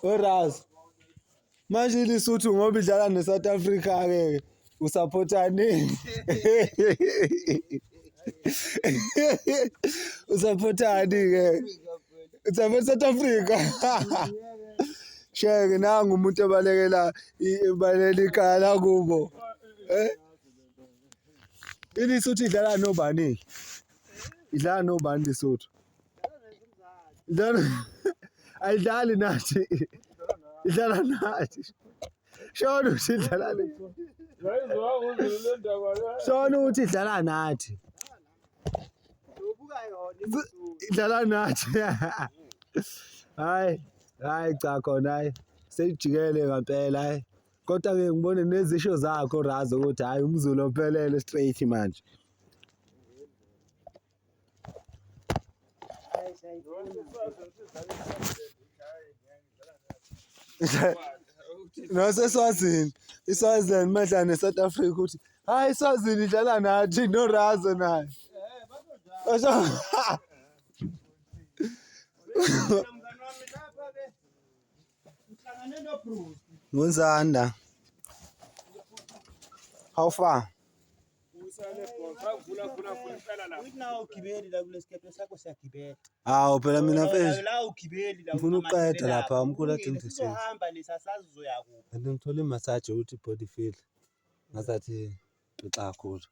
Urazi. Manje iLesotho ngoba idlala neSouth Africa ke usupportani. Usupportani ke. Usupport South Africa. Sheke nangu umuntu ebalekela ikhaya kubo. iLesotho idlala nobani? Idlala nobani iLesotho? Idlala ayidlali nathi. Idlala nathi. Shona ukuthi idlala nathi. Shona ukuthi idlala nathi. Idlala nathi. Hayi cha khona hayi. Seyijikele ngempela hayi. Kodwa ke ngibone nezisho zakho Razo ukuthi hayi umZulu ophelele straight manje. No seSwazini. iSwazini madla neSouth Africa ukuthi hayi iSwazini idlala nathi no Razo naye. Ngonzanda. How far? Hawu phela mina mfethu ngifuna uqeda lapha umkhulu athi ngithini. Kanti ngithola imassage ukuthi body feel. Ngazathi xa kakhulu.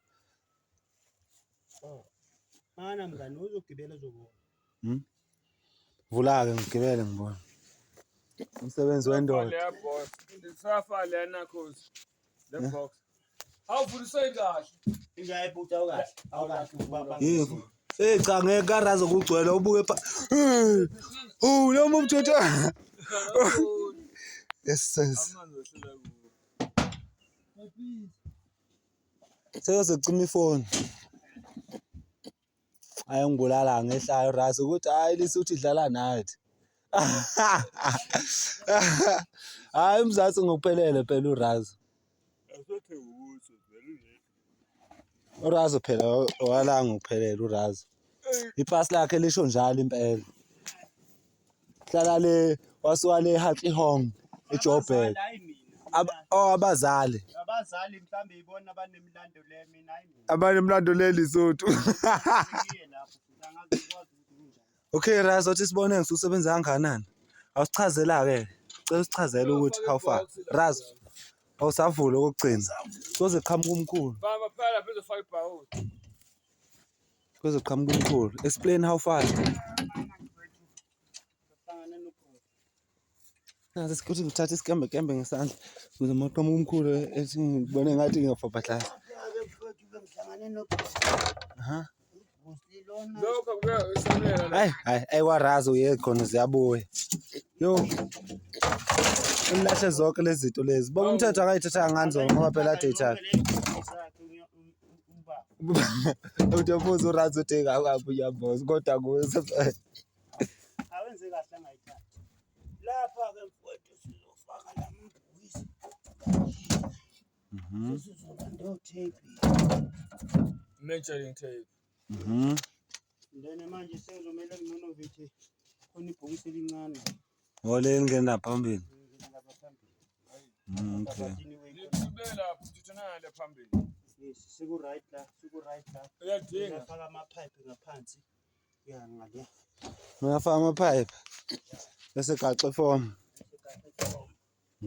Mana mngani uzogibela uzobona. Vula ke ngigibele ngibona. Umsebenzi wendoda. Safa lena cause the box. Awuvulise kahle. Ngiyayibhuta kahle. Awukahle ubaba. Yebo. Cha ngeke Karazo kugcwele ubuke pha. Lo muntu uthatha. Yes. Seyozocima ifoni. Ayongibulala ngehlayo Razo ukuthi hayi iLesotho idlala nathi. Hayi umzansi ngokuphelele phela uRazo. uRazo phela wala ngokuphelele uRazo. Ipasi lakhe lisho njalo impela. Hlala le wasuka le Hartley eJoburg. Abazali. Abazali mhlambe ibona abanemlando le mina ayimi. Abanemlando le Lesotho. Okay Razo uthi sibone ngisusebenza kangakanani. Awusichazela ke. Cela usichazele ukuthi how far. Razo. Awusavula okugcina. Kuze qhamuka umkhulu. Baba phela phezulu 5 pounds. Kuze qhamuka umkhulu. Explain how fast. Nazi sikuthi ngithatha isikembe ngesandla. Kuze maqhamuka umkhulu ethi ngibone ngathi ngiyafabhahlala. Aha. Lokho kuyasanela. Hayi waRazo uye khona ziyabuya. Yo. Imlahle zonke lezi zinto lezi. Bonke umthetho akayithatha nganzo ngoba phela ade ithaka. Uyabuza uRazo uthi akabu uyaboza kodwa kuze. Awenze kahle angayithatha. Lapha ke mfowethu sizofaka lamabhokisi. Sizozola tape. Measuring tape. Then manje sezomela kunonovithi khona ibhokisi elincane. Ngole ngena phambili. Okay. Libela futhana le phambili. Yes, siku right la. Uyadinga Ngafaka amapipe ngaphansi. Ya ngale. Ngiyafaka amapipe. Bese gaxa form.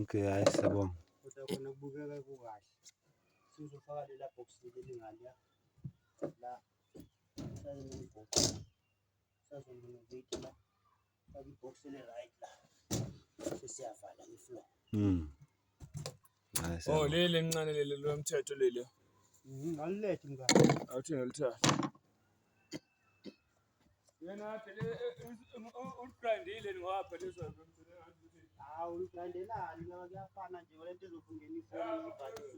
Okay, hayi siyabonga. Kodwa khona kubukeka kukahle. Sizofaka lela box lelingaliya. La. Sazonovithi la. Faka ibox le right la. Sesiyavala ifloor. Oh leli encane leli lomthetho leli. Ngalilethe ngani. Awuthi ngalithatha. Yena phela uqandile ngoba phela izolo Hawu uqandelani kuyafana nje lento ezokungena ifoni.